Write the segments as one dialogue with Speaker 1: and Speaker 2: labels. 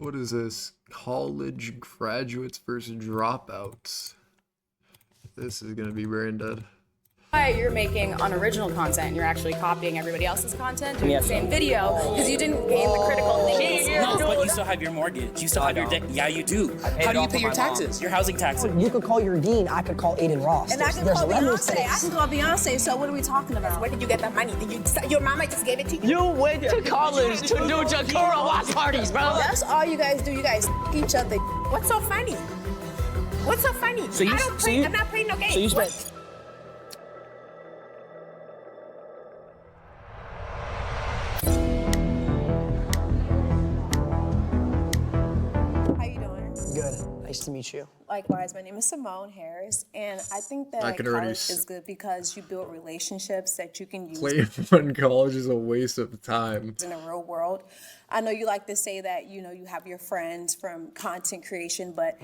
Speaker 1: What is this? College graduates versus dropouts. This is gonna be brain dead.
Speaker 2: You're making unoriginal content. You're actually copying everybody else's content, doing the same video, because you didn't gain the critical thinking.
Speaker 3: No, but you still have your mortgage. You still have your debt. Yeah, you do. How do you pay your taxes? Your housing taxes.
Speaker 4: You could call your dean. I could call Aiden Ross.
Speaker 5: And I can call Beyonce. I can call Beyonce. So what are we talking about? Where did you get that money? Did your mama just gave it to you?
Speaker 6: You went to college to do Jakura watch parties, bro.
Speaker 5: That's all you guys do. You guys each other. What's so funny? What's so funny?
Speaker 6: So you,
Speaker 5: I don't play, I'm not playing no games.
Speaker 6: So you spent.
Speaker 4: Nice to meet you.
Speaker 5: Likewise, my name is Simone Harris, and I think that college is good because you build relationships that you can use.
Speaker 1: Playing fun college is a waste of time.
Speaker 5: In the real world. I know you like to say that, you know, you have your friends from content creation, but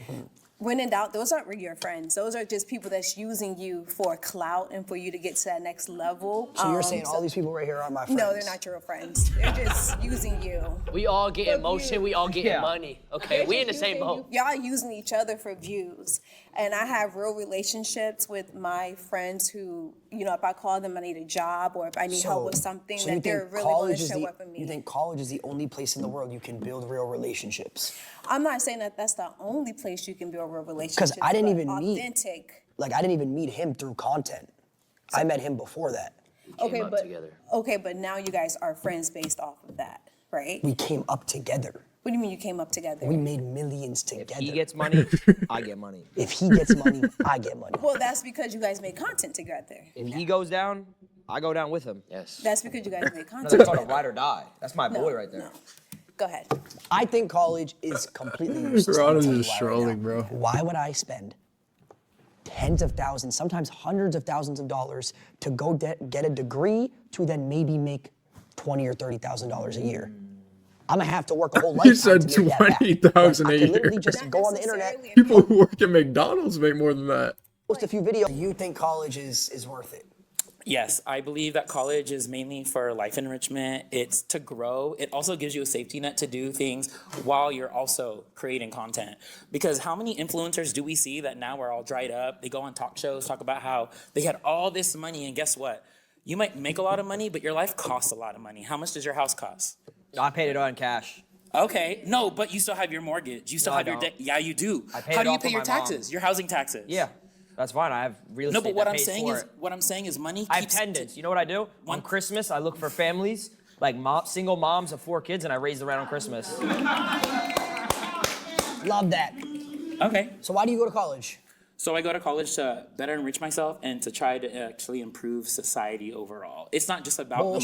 Speaker 5: when in doubt, those aren't really your friends. Those are just people that's using you for clout and for you to get to that next level.
Speaker 4: So you're saying all these people right here are my friends?
Speaker 5: No, they're not your real friends. They're just using you.
Speaker 6: We all get emotion. We all get money. Okay, we in the same boat.
Speaker 5: Y'all using each other for views. And I have real relationships with my friends who, you know, if I call them, I need a job or if I need help with something, that they're really going to show up for me.
Speaker 4: You think college is the only place in the world you can build real relationships?
Speaker 5: I'm not saying that that's the only place you can build real relationships.
Speaker 4: Because I didn't even I didn't even meet him through content. I met him before that.
Speaker 5: Okay, but now you guys are friends based off of that, right?
Speaker 4: We came up together.
Speaker 5: What do you mean you came up together?
Speaker 4: We made millions together.
Speaker 6: If he gets money, I get money.
Speaker 4: If he gets money, I get money.
Speaker 5: Well, that's because you guys made content together.
Speaker 6: If he goes down, I go down with him. Yes.
Speaker 5: That's because you guys made content
Speaker 6: together. That's called a ride or die. That's my boy right there.
Speaker 5: No. Go ahead.
Speaker 4: I think college is completely useless.
Speaker 1: Ron is just trolling, bro.
Speaker 4: Why would I spend tens of thousands, sometimes hundreds of thousands of dollars to go get a degree to then maybe make $20,000 or $30,000 a year? I'm gonna have to work a whole lifetime.
Speaker 1: You said 20,000 a year.
Speaker 4: Literally just go on the internet.
Speaker 1: People who work at McDonald's make more than that.
Speaker 4: Post a few videos. You think college is worth it?
Speaker 3: Yes, I believe that college is mainly for life enrichment. It's to grow. It also gives you a safety net to do things while you're also creating content. Because how many influencers do we see that now are all dried up? They go on talk shows, talk about how they had all this money, and guess what? You might make a lot of money, but your life costs a lot of money. How much does your house cost?
Speaker 6: I paid it all in cash.
Speaker 3: Okay, no, but you still have your mortgage. You still have your debt. Yeah, you do. How do you pay your taxes? Your housing taxes?
Speaker 6: Yeah. That's fine. I have real estate.
Speaker 3: No, but what I'm saying is money keeps...
Speaker 6: I have pendants. You know what I do? On Christmas, I look for families, like single moms of 4 kids, and I raise them around on Christmas.
Speaker 4: Love that.
Speaker 3: Okay.
Speaker 4: So why do you go to college?
Speaker 3: So I go to college to better enrich myself and to try to actually improve society overall. It's not just about...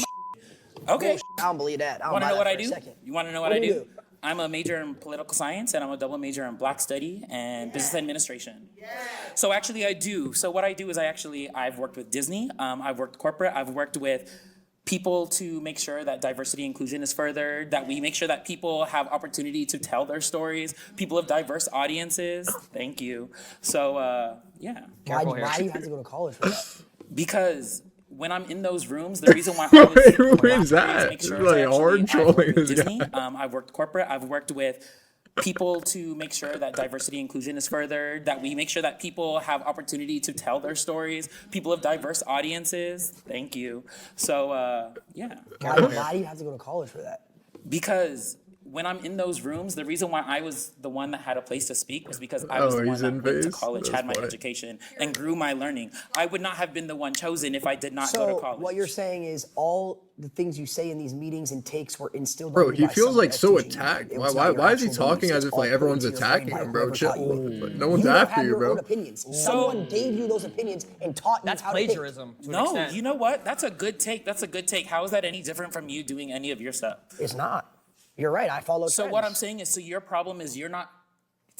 Speaker 3: Okay.
Speaker 4: I don't believe that.
Speaker 3: Want to know what I do? You want to know what I do? I'm a major in political science, and I'm a double major in Black Study and Business Administration. So actually I do. So what I do is I've worked with Disney, I've worked corporate, I've worked with people to make sure that diversity inclusion is furthered, that we make sure that people have opportunity to tell their stories, people of diverse audiences. Thank you. So, yeah.
Speaker 4: Why do you have to go to college for that?
Speaker 3: Because when I'm in those rooms, the reason why I was
Speaker 1: who is that? It's really hard trolling this
Speaker 3: Disney.
Speaker 1: guy.
Speaker 3: I've worked corporate. I've worked with people to make sure that diversity inclusion is furthered, that we make sure that people have opportunity to tell their stories, people of diverse audiences. Thank you. So, yeah.
Speaker 4: Why do you have to go to college for that?
Speaker 3: Because when I'm in those rooms, the reason why I was the one that had a place to speak was because I was the one that went to college, had my education, and grew my learning. I would not have been the one chosen if I did not go to college.
Speaker 4: So what you're saying is all the things you say in these meetings and takes were instilled
Speaker 1: in you. Bro, he feels like so attacked. Why is he talking as if like everyone's attacking him, bro? Chill. No one's after you, bro.
Speaker 4: Someone gave you those opinions and taught you how to think.
Speaker 6: That's plagiarism.
Speaker 3: No, you know what? That's a good take. That's a good take. How is that any different from you doing any of your stuff?
Speaker 4: It's not. You're right, I follow trends.
Speaker 3: So what I'm saying is, your problem is you're not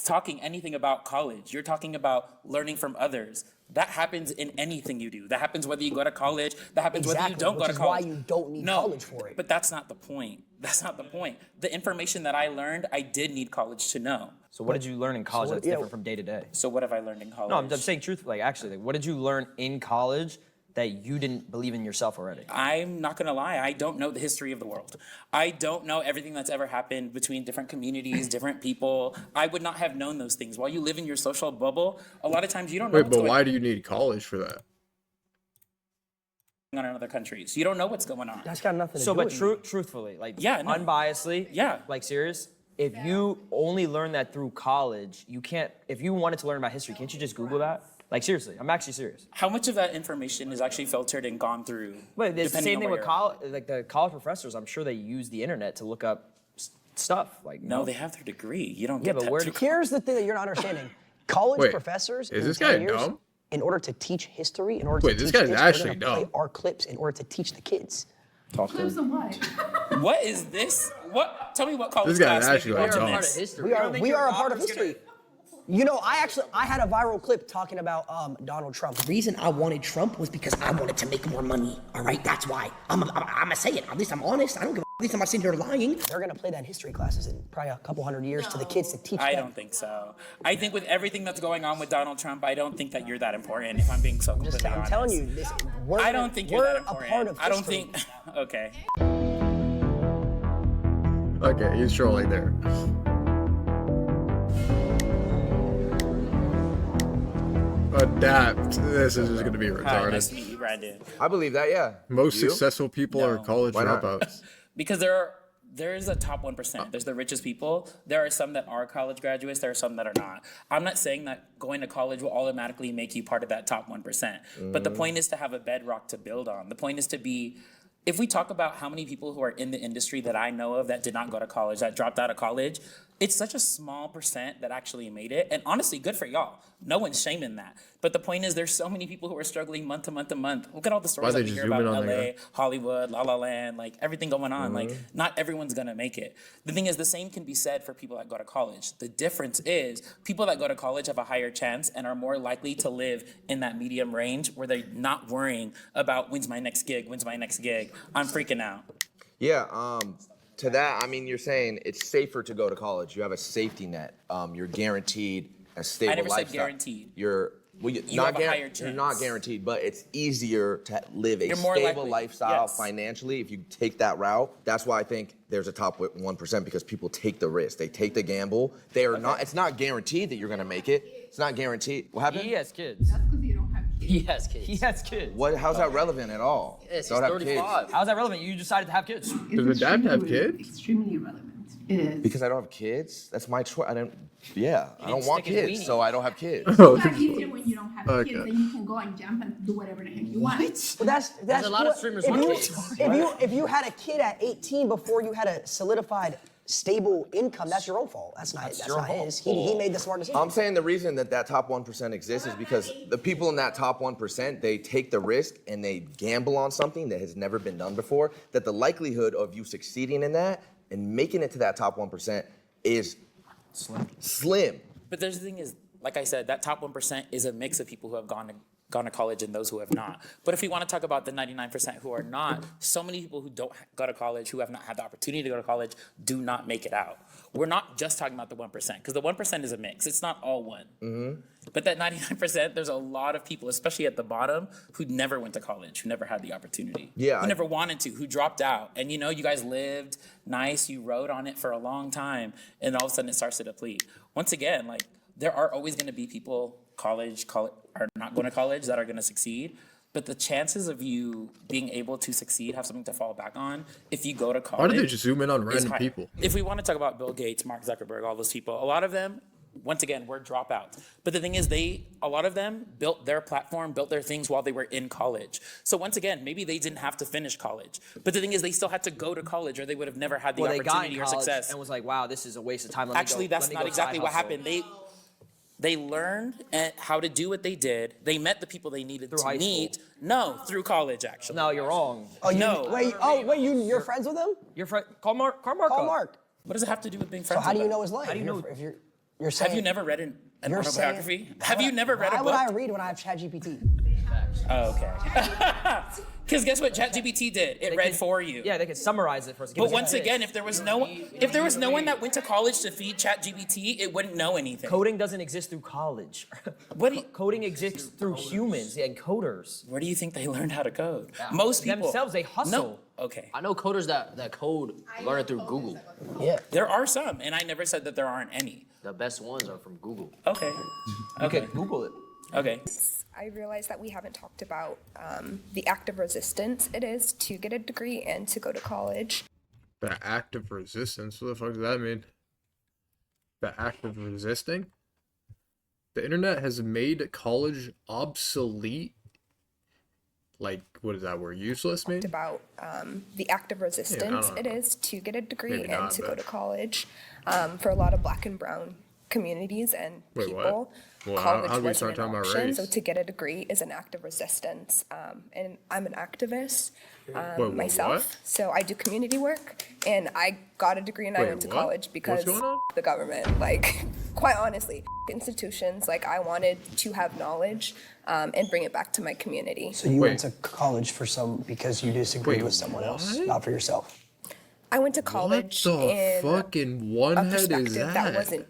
Speaker 3: talking anything about college. You're talking about learning from others. That happens in anything you do. That happens whether you go to college. That happens whether you don't go to college.
Speaker 4: Which is why you don't need college for it.
Speaker 3: But that's not the point. That's not the point. The information that I learned, I did need college to know.
Speaker 6: So what did you learn in college that's different from day to day?
Speaker 3: So what have I learned in college?
Speaker 6: No, I'm saying truthfully, actually. What did you learn in college that you didn't believe in yourself already?
Speaker 3: I'm not gonna lie, I don't know the history of the world. I don't know everything that's ever happened between different communities, different people. I would not have known those things. While you live in your social bubble, a lot of times you don't know
Speaker 1: Wait,
Speaker 3: what's
Speaker 1: but
Speaker 3: going
Speaker 1: why do you need college for that?
Speaker 3: on in other countries. You don't know what's going on.
Speaker 4: That's got nothing to
Speaker 6: So,
Speaker 4: do
Speaker 6: but
Speaker 4: with it.
Speaker 6: truthfully, like
Speaker 3: Yeah, no.
Speaker 6: unbiasedly,
Speaker 3: Yeah.
Speaker 6: like serious. If you only learn that through college, you can't. If you wanted to learn about history, can't you just Google that? Like seriously, I'm actually serious.
Speaker 3: How much of that information is actually filtered and gone through?
Speaker 6: But it's the
Speaker 3: depending
Speaker 6: same
Speaker 3: on
Speaker 6: thing
Speaker 3: where
Speaker 6: with
Speaker 3: you're at?
Speaker 6: college. Like the college professors, I'm sure they use the internet to look up stuff. Like
Speaker 3: No, they have their degree. You don't
Speaker 6: Yeah,
Speaker 3: get
Speaker 6: but
Speaker 3: that
Speaker 6: where
Speaker 3: through
Speaker 4: Here's the thing that you're not understanding. College
Speaker 1: Wait,
Speaker 4: professors
Speaker 1: is
Speaker 4: in
Speaker 1: this
Speaker 4: 10
Speaker 1: guy
Speaker 4: years,
Speaker 1: dumb?
Speaker 4: in order to teach history, in order
Speaker 1: Wait,
Speaker 4: to
Speaker 1: this
Speaker 4: teach
Speaker 1: guy's
Speaker 4: this,
Speaker 1: actually
Speaker 4: they're gonna play
Speaker 1: dumb.
Speaker 4: our clips in order to teach the kids.
Speaker 7: Clips of what?
Speaker 3: What is this? What? Tell me what college
Speaker 1: This guy
Speaker 3: class
Speaker 1: is
Speaker 3: made
Speaker 1: actually
Speaker 3: you
Speaker 1: like
Speaker 3: watch
Speaker 1: dumb.
Speaker 3: this.
Speaker 6: history.
Speaker 4: We are a part of history. You know, I had a viral clip talking about Donald Trump.
Speaker 8: The reason I wanted Trump was because I wanted to make more money. All right, that's why. I'm gonna say it. At least I'm honest. I don't give a. At least I'm not sitting here lying.
Speaker 4: They're gonna play that in history classes in probably a couple hundred years to the kids to teach
Speaker 3: I
Speaker 4: them.
Speaker 3: don't think so. I think with everything that's going on with Donald Trump, I don't think that you're that important. If I'm being so completely
Speaker 4: I'm
Speaker 3: honest.
Speaker 4: telling you,
Speaker 3: I don't think you're
Speaker 4: we're
Speaker 3: that
Speaker 4: a
Speaker 3: important.
Speaker 4: part of
Speaker 3: I don't
Speaker 4: history.
Speaker 3: think. Okay.
Speaker 1: Okay, he's trolling there. Adapt. This is just gonna be
Speaker 3: Hi, nice
Speaker 1: retarded.
Speaker 3: to meet you, Brandon.
Speaker 9: I believe that, yeah.
Speaker 1: Most
Speaker 9: You?
Speaker 1: successful people are
Speaker 3: No.
Speaker 1: college
Speaker 9: Why not?
Speaker 1: dropouts.
Speaker 3: Because there is a top 1%. There's the richest people. There are some that are college graduates. There are some that are not. I'm not saying that going to college will automatically make you part of that top 1%. But the point is to have a bedrock to build on. The point is to be, if we talk about how many people who are in the industry that I know of that did not go to college, that dropped out of college, it's such a small percent that actually made it. And honestly, good for y'all. No one's shaming that. But the point is there's so many people who are struggling month to month to month. Look at all the stories
Speaker 1: Why
Speaker 3: that
Speaker 1: they
Speaker 3: we
Speaker 1: just
Speaker 3: hear
Speaker 1: zoom
Speaker 3: about
Speaker 1: in on
Speaker 3: LA,
Speaker 1: that guy?
Speaker 3: Hollywood, La La Land, like everything going on. Like not everyone's gonna make it. The thing is the same can be said for people that go to college. The difference is people that go to college have a higher chance and are more likely to live in that medium range where they're not worrying about when's my next gig, when's my next gig. I'm freaking out.
Speaker 9: Yeah, to that, I mean, you're saying it's safer to go to college. You have a safety net. You're guaranteed a stable
Speaker 3: never said
Speaker 9: lifestyle.
Speaker 3: guaranteed.
Speaker 9: You're
Speaker 3: You
Speaker 9: not
Speaker 3: have a higher
Speaker 9: You're not
Speaker 3: chance.
Speaker 9: guaranteed, but it's easier to live a
Speaker 3: You're more
Speaker 9: stable
Speaker 3: likely,
Speaker 9: lifestyle
Speaker 3: yes.
Speaker 9: financially if you take that route. That's why I think there's a top 1% because people take the risk. They take the gamble. They are not. It's not guaranteed that you're gonna make it. It's not guaranteed. What happened?
Speaker 6: He has kids.
Speaker 7: That's because you don't have kids.
Speaker 8: He has kids.
Speaker 6: He has kids.
Speaker 9: What? How's that relevant at all?
Speaker 8: Yes,
Speaker 9: Don't
Speaker 8: he's
Speaker 9: have kids.
Speaker 8: 35.
Speaker 6: How's that relevant? You decided to have kids.
Speaker 7: It's
Speaker 1: Does the dad have
Speaker 7: extremely-
Speaker 1: kids?
Speaker 7: Extremely irrelevant. It is.
Speaker 9: Because I don't have kids. That's my choice. I don't. Yeah, I don't want
Speaker 6: stick his
Speaker 9: kids,
Speaker 6: weenie.
Speaker 9: so I don't have kids.
Speaker 7: It's not easier when you don't have
Speaker 1: Okay.
Speaker 7: kids, then you can go and jump and do whatever the heck you want.
Speaker 4: Well, that's
Speaker 8: a lot of
Speaker 4: what-
Speaker 8: streamers
Speaker 4: if
Speaker 8: want
Speaker 4: you,
Speaker 8: kids.
Speaker 4: if you had a kid at 18 before you had a solidified stable income, that's your own fault. That's not
Speaker 6: your fault.
Speaker 4: his. He made the smart decision.
Speaker 9: I'm saying the reason that top 1% exists is because the people in that top 1%, they take the risk and they gamble on something that has never been done before, that the likelihood of you succeeding in that and making it to that top 1% is slim.
Speaker 3: But there's the thing is, like I said, that top 1% is a mix of people who have gone to college and those who have not. But if we want to talk about the 99% who are not, so many people who don't go to college, who have not had the opportunity to go to college, do not make it out. We're not just talking about the 1%, because the 1% is a mix. It's not all one. But that 99%, there's a lot of people, especially at the bottom, who never went to college, who never had the opportunity.
Speaker 9: Yeah,
Speaker 3: Who
Speaker 9: I-
Speaker 3: never wanted to, who dropped out. And you know, you guys lived nice, you rode on it for a long time, and all of a sudden it starts to deplete. Once again, like, there are always going to be people are not going to college that are going to succeed, but the chances of you being able to succeed, have something to fall back on, if you go to college.
Speaker 1: Why did they just zoom in on
Speaker 3: is
Speaker 1: random
Speaker 3: high.
Speaker 1: people?
Speaker 3: If we want to talk about Bill Gates, Mark Zuckerberg, all those people, a lot of them, once again, were dropouts. But the thing is, a lot of them built their platform, built their things while they were in college. So once again, maybe they didn't have to finish college. But the thing is, they still had to go to college, or they would have never had the
Speaker 6: Well, they got in
Speaker 3: opportunity or
Speaker 6: college
Speaker 3: success.
Speaker 6: and was like, wow, this is a waste of time.
Speaker 3: Actually, that's not exactly what happened. They learned how to do what they did. They met the people they needed
Speaker 6: Through
Speaker 3: to
Speaker 6: high school.
Speaker 3: meet. No, through college, actually.
Speaker 6: No, you're wrong.
Speaker 3: No.
Speaker 4: You're friends with him?
Speaker 6: Your friend, call Mark. Call Mark.
Speaker 4: Call
Speaker 6: up.
Speaker 4: Mark.
Speaker 3: What does it have to do with being
Speaker 4: So
Speaker 3: friends
Speaker 4: how do
Speaker 3: with
Speaker 4: you
Speaker 3: them?
Speaker 4: know his life?
Speaker 6: How do you know-
Speaker 4: If you're saying,
Speaker 3: Have you never read an
Speaker 4: you're saying-
Speaker 3: autobiography? Have you never read a
Speaker 4: Why would
Speaker 3: book?
Speaker 4: I read when I have ChatGPT?
Speaker 3: Oh, okay. Because guess what ChatGPT did? It read for you.
Speaker 6: Yeah, they could summarize it for us.
Speaker 3: But once again, if there was no one that went to college to feed ChatGPT, it wouldn't know anything.
Speaker 6: Coding doesn't exist through college. Coding exists through humans and coders.
Speaker 3: Where do you think they learned how to code? Most people
Speaker 6: Themselves, they hustle.
Speaker 3: No. Okay.
Speaker 10: I know coders that code learn it through Google.
Speaker 4: Yeah.
Speaker 3: There are some, and I never said that there aren't any.
Speaker 10: The best ones are from Google.
Speaker 3: Okay.
Speaker 6: Okay, Google it.
Speaker 3: Okay.
Speaker 11: I realize that we haven't talked about the act of resistance it is to get a degree and to go to college.
Speaker 1: The act of resistance? What the fuck does that mean? The act of resisting? The internet has made college obsolete. Like, what is that word? Useless, mean?
Speaker 11: About the act of resistance it is to get a degree
Speaker 1: Maybe
Speaker 11: and
Speaker 1: not,
Speaker 11: to
Speaker 1: but-
Speaker 11: go to college. For a lot of black and brown communities and
Speaker 1: Wait, what?
Speaker 11: people,
Speaker 1: Well,
Speaker 11: college
Speaker 1: how do we
Speaker 11: wasn't
Speaker 1: start
Speaker 11: an
Speaker 1: talking about
Speaker 11: option.
Speaker 1: race?
Speaker 11: So to get a degree is an act of resistance. And I'm an activist
Speaker 1: Wait,
Speaker 11: myself.
Speaker 1: what?
Speaker 11: So I do community work, and I got a degree and I
Speaker 1: Wait,
Speaker 11: went to
Speaker 1: what?
Speaker 11: college because
Speaker 1: What's going on?
Speaker 11: the government, like, quite honestly, institutions, like, I wanted to have knowledge and bring it back to my community.
Speaker 4: So you went to college because you disagreed
Speaker 1: Wait,
Speaker 4: with someone else,
Speaker 1: what?
Speaker 4: not for yourself.
Speaker 11: I went to college
Speaker 1: What the
Speaker 11: in
Speaker 1: fucking one
Speaker 11: a
Speaker 1: head is
Speaker 11: perspective that
Speaker 1: that?
Speaker 11: wasn't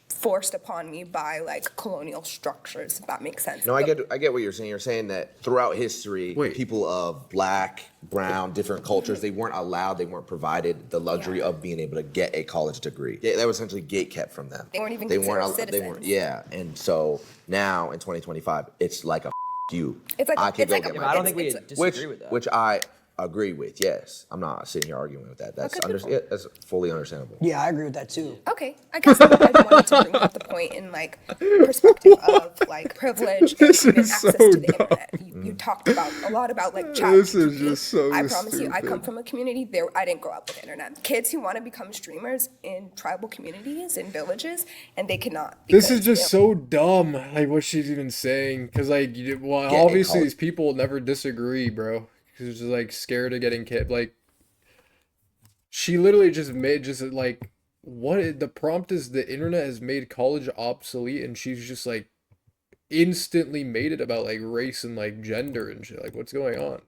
Speaker 11: forced upon me by like colonial structures, if that makes sense.
Speaker 9: No, I get what you're saying. You're saying that throughout history, people of black, brown, different cultures, they weren't allowed, they weren't provided the luxury of being able to get a college degree. Yeah, that was essentially gate kept from them.
Speaker 11: They weren't even considered citizens.
Speaker 9: Yeah, and so now in 2025, it's like a you.
Speaker 11: It's like
Speaker 9: I could
Speaker 11: it's
Speaker 9: go
Speaker 11: like
Speaker 9: get
Speaker 11: a,
Speaker 9: my
Speaker 6: I don't think
Speaker 11: it's-
Speaker 6: we
Speaker 11: it's-
Speaker 6: disagree with that.
Speaker 9: which I agree with. Yes, I'm not sitting here arguing with that. That's that's fully understandable.
Speaker 4: Yeah, I agree with that too.
Speaker 11: Okay, I guess I wanted to bring up the point in like perspective of like privilege and
Speaker 1: This
Speaker 11: even
Speaker 1: is
Speaker 11: access
Speaker 1: so
Speaker 11: to the internet. You talked about a lot about like chat.
Speaker 1: This is just so
Speaker 11: I promise you, I
Speaker 1: stupid.
Speaker 11: come from a community there. I didn't grow up with internet. Kids who want to become streamers in tribal communities and villages, and they cannot.
Speaker 1: This is
Speaker 11: because,
Speaker 1: just so dumb, like what she's even saying. Because, like, well,
Speaker 9: Get a
Speaker 1: obviously
Speaker 9: college.
Speaker 1: these people never disagree, bro. Because just like scared of getting kid. Like, she literally just made like, what? The prompt is the internet has made college obsolete, and she's just like instantly made it about like race and like gender and shit. Like, what's going on?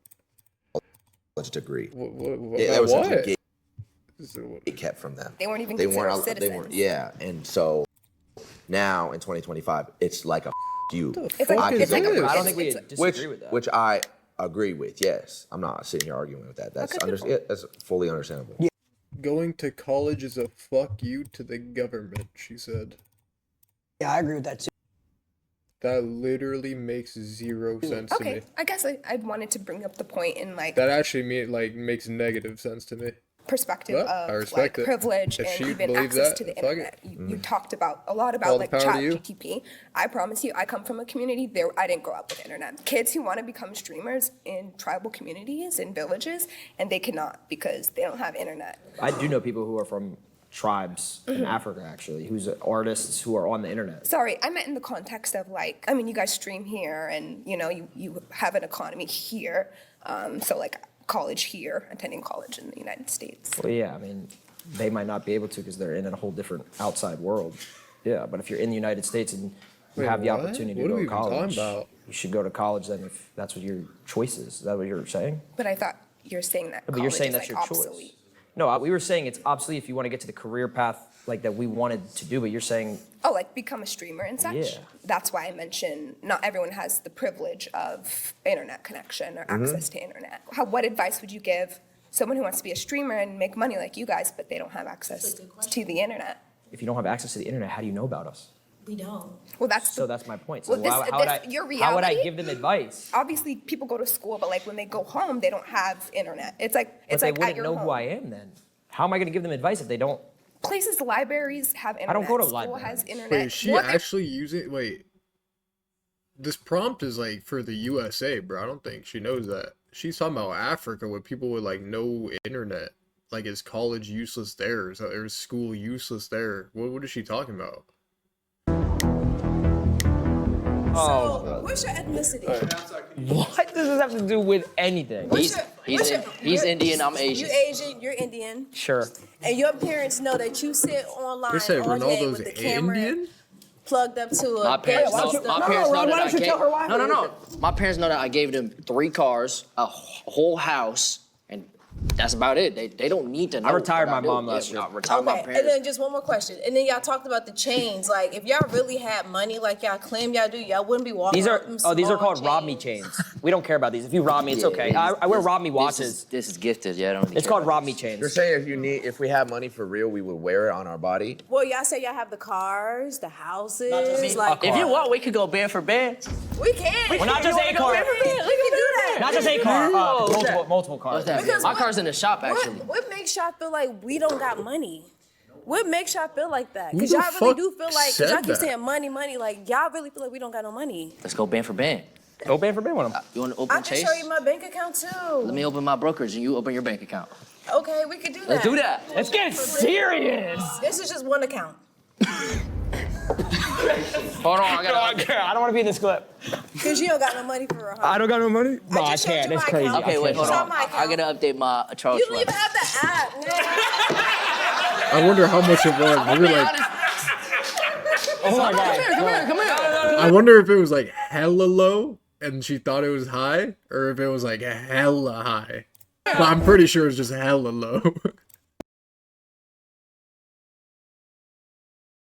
Speaker 9: College degree.
Speaker 1: What?
Speaker 9: Yeah, that was
Speaker 1: what?
Speaker 9: essentially
Speaker 1: So-
Speaker 9: gate kept from them.
Speaker 11: They weren't even
Speaker 9: They
Speaker 11: considered
Speaker 9: weren't. They
Speaker 11: citizens.
Speaker 9: weren't. Yeah, and so now in 2025, it's like a you.
Speaker 11: It's like,
Speaker 9: I could
Speaker 11: it's
Speaker 9: go
Speaker 11: like
Speaker 9: get
Speaker 11: a,
Speaker 9: my-
Speaker 6: I don't think we
Speaker 11: it's-
Speaker 6: disagree with that.
Speaker 9: which I agree with. Yes, I'm not sitting here arguing with that. That's that's fully understandable.
Speaker 1: Going to college is a fuck you to the government, she said.
Speaker 4: Yeah, I agree with that too.
Speaker 1: That literally makes zero sense to
Speaker 11: Okay,
Speaker 1: me.
Speaker 11: I guess I wanted to bring up the point in like
Speaker 1: That actually makes negative sense to me.
Speaker 11: perspective
Speaker 1: Well, I
Speaker 11: of
Speaker 1: respect
Speaker 11: like
Speaker 1: it.
Speaker 11: privilege
Speaker 1: If
Speaker 11: and
Speaker 1: she
Speaker 11: even
Speaker 1: believes
Speaker 11: access
Speaker 1: that,
Speaker 11: to the
Speaker 1: fuck
Speaker 11: internet.
Speaker 1: it.
Speaker 11: You talked about a lot
Speaker 1: All
Speaker 11: about
Speaker 1: the
Speaker 11: like
Speaker 1: power
Speaker 11: chat
Speaker 1: to you.
Speaker 11: GTP. I promise you, I come from a community there. I didn't grow up with internet. Kids who want to become streamers in tribal communities and villages, and they cannot because they don't have internet.
Speaker 6: I do know people who are from tribes in Africa, actually, who's artists who are on the internet.
Speaker 11: Sorry, I meant in the context of like, I mean, you guys stream here, and you know, you have an economy here. So like college here, attending college in the United States.
Speaker 6: Well, yeah, I mean, they might not be able to because they're in a whole different outside world. Yeah, but if you're in the United States and you
Speaker 1: Wait,
Speaker 6: have the
Speaker 1: what?
Speaker 6: opportunity
Speaker 1: What
Speaker 6: to
Speaker 1: are
Speaker 6: go
Speaker 1: we
Speaker 6: to
Speaker 1: even talking
Speaker 6: college,
Speaker 1: about?
Speaker 6: you should go to college then if that's what your choice is. Is that what you're saying?
Speaker 11: But I thought you're saying that
Speaker 6: But you're
Speaker 11: college
Speaker 6: saying
Speaker 11: is
Speaker 6: that's
Speaker 11: like
Speaker 6: your
Speaker 11: obsolete.
Speaker 6: choice. No, we were saying it's obsolete if you want to get to the career path like that we wanted to do, but you're saying
Speaker 11: Oh, like become a streamer and such?
Speaker 6: Yeah.
Speaker 11: That's why I mentioned not everyone has the privilege of internet connection or access to internet. What advice would you give someone who wants to be a streamer and make money like you guys, but they don't have access to the internet?
Speaker 6: if you don't have access to the internet, how do you know about us?
Speaker 5: We don't.
Speaker 11: Well, that's
Speaker 6: So that's my point. So
Speaker 11: Well, this-
Speaker 6: how would
Speaker 11: this- your
Speaker 6: how would I
Speaker 11: reality-
Speaker 6: give them advice?
Speaker 11: obviously people go to school, but like when they go home, they don't have internet. It's like
Speaker 6: But
Speaker 11: it's
Speaker 6: they
Speaker 11: like at
Speaker 6: wouldn't
Speaker 11: your
Speaker 6: know
Speaker 11: home.
Speaker 6: who I am then. How am I going to give them advice if they don't?
Speaker 11: Places, libraries have internet.
Speaker 6: don't go to
Speaker 11: School
Speaker 6: libraries.
Speaker 11: has internet.
Speaker 1: Wait, is she
Speaker 11: What if-
Speaker 1: actually using? Wait, this prompt is like for the USA, bro. I don't think she knows that. She's talking about Africa, where people with like no internet. Like, is college useless there? Or is school useless there? What is she talking about?
Speaker 5: So, what's your ethnicity?
Speaker 6: What does this have to do with anything?
Speaker 10: He's Indian, I'm Asian.
Speaker 5: You Asian, you're Indian,
Speaker 6: Sure.
Speaker 5: and your parents know that you sit online
Speaker 1: You're saying
Speaker 5: all day
Speaker 1: Ronaldo's
Speaker 5: with the camera.
Speaker 1: Indian?
Speaker 5: plugged up to a
Speaker 10: My parents
Speaker 5: gas
Speaker 10: know.
Speaker 5: system.
Speaker 10: My parents know
Speaker 4: Ron,
Speaker 10: that
Speaker 4: why
Speaker 10: I
Speaker 4: don't you
Speaker 10: gave.
Speaker 4: tell her why?
Speaker 10: No. My parents know that I gave them 3 cars, a whole house, and that's about it. They don't need to know.
Speaker 6: I retired
Speaker 10: what
Speaker 6: my
Speaker 10: do.
Speaker 6: mom
Speaker 10: Yeah,
Speaker 6: last year.
Speaker 10: I retired my
Speaker 5: Okay,
Speaker 10: parents.
Speaker 5: and then just one more question. And then y'all talked about the chains. Like, if y'all really had money, like y'all claim y'all do, y'all wouldn't be walking.
Speaker 6: These are
Speaker 5: around with them
Speaker 6: these are
Speaker 5: small
Speaker 6: called rob me chains. We don't care about these. If you rob me, it's okay. I wear rob me watches.
Speaker 10: This is gifted. Yeah, I don't. Really
Speaker 6: It's
Speaker 10: care
Speaker 6: called
Speaker 10: about
Speaker 6: rob me
Speaker 10: this.
Speaker 6: chains.
Speaker 9: You're saying if we had money for real, we would wear it on our body?
Speaker 5: Well, y'all say y'all have the cars, the houses.
Speaker 6: me.
Speaker 5: Like,
Speaker 10: If you want, we could go band for band.
Speaker 5: we can.
Speaker 6: Well, not just a car.
Speaker 5: We can do that.
Speaker 6: Not just a car. multiple cars.
Speaker 10: What's that?
Speaker 5: Because
Speaker 10: My
Speaker 5: what-
Speaker 10: car's in the shop actually.
Speaker 5: What makes y'all feel like we don't got money? What makes y'all feel like that? Because
Speaker 1: Who
Speaker 5: y'all
Speaker 1: the
Speaker 5: really
Speaker 1: fuck
Speaker 5: do feel like,
Speaker 1: said
Speaker 5: y'all keep
Speaker 1: that?
Speaker 5: saying money, money. Like, y'all really feel like we don't got no money.
Speaker 10: Let's go band for band.
Speaker 6: Go band for band with them.
Speaker 10: You want to
Speaker 5: I
Speaker 10: open
Speaker 5: can
Speaker 10: Chase?
Speaker 5: show you my bank account too.
Speaker 10: Let me open my brokerage and you open your bank account.
Speaker 5: Okay, we could do that.
Speaker 10: Let's do that.
Speaker 6: Let's get serious.
Speaker 5: This is just one account.
Speaker 10: Hold on, I got.
Speaker 6: I don't want to be in this clip.
Speaker 5: Because you don't got no money for a
Speaker 6: I don't got no money. No, I
Speaker 5: just showed
Speaker 6: can't.
Speaker 5: you
Speaker 6: That's
Speaker 5: my
Speaker 6: crazy.
Speaker 5: account.
Speaker 10: Okay, wait, hold
Speaker 5: It's
Speaker 10: on.
Speaker 5: on my
Speaker 10: I gotta update my Charles.
Speaker 5: You don't even have the app.
Speaker 1: I wonder how much it was. Maybe like,
Speaker 6: Oh my god.
Speaker 10: Come here.
Speaker 1: I wonder if it was like hella low and she thought it was high, or if it was like hella high. But I'm pretty sure it's just hella low.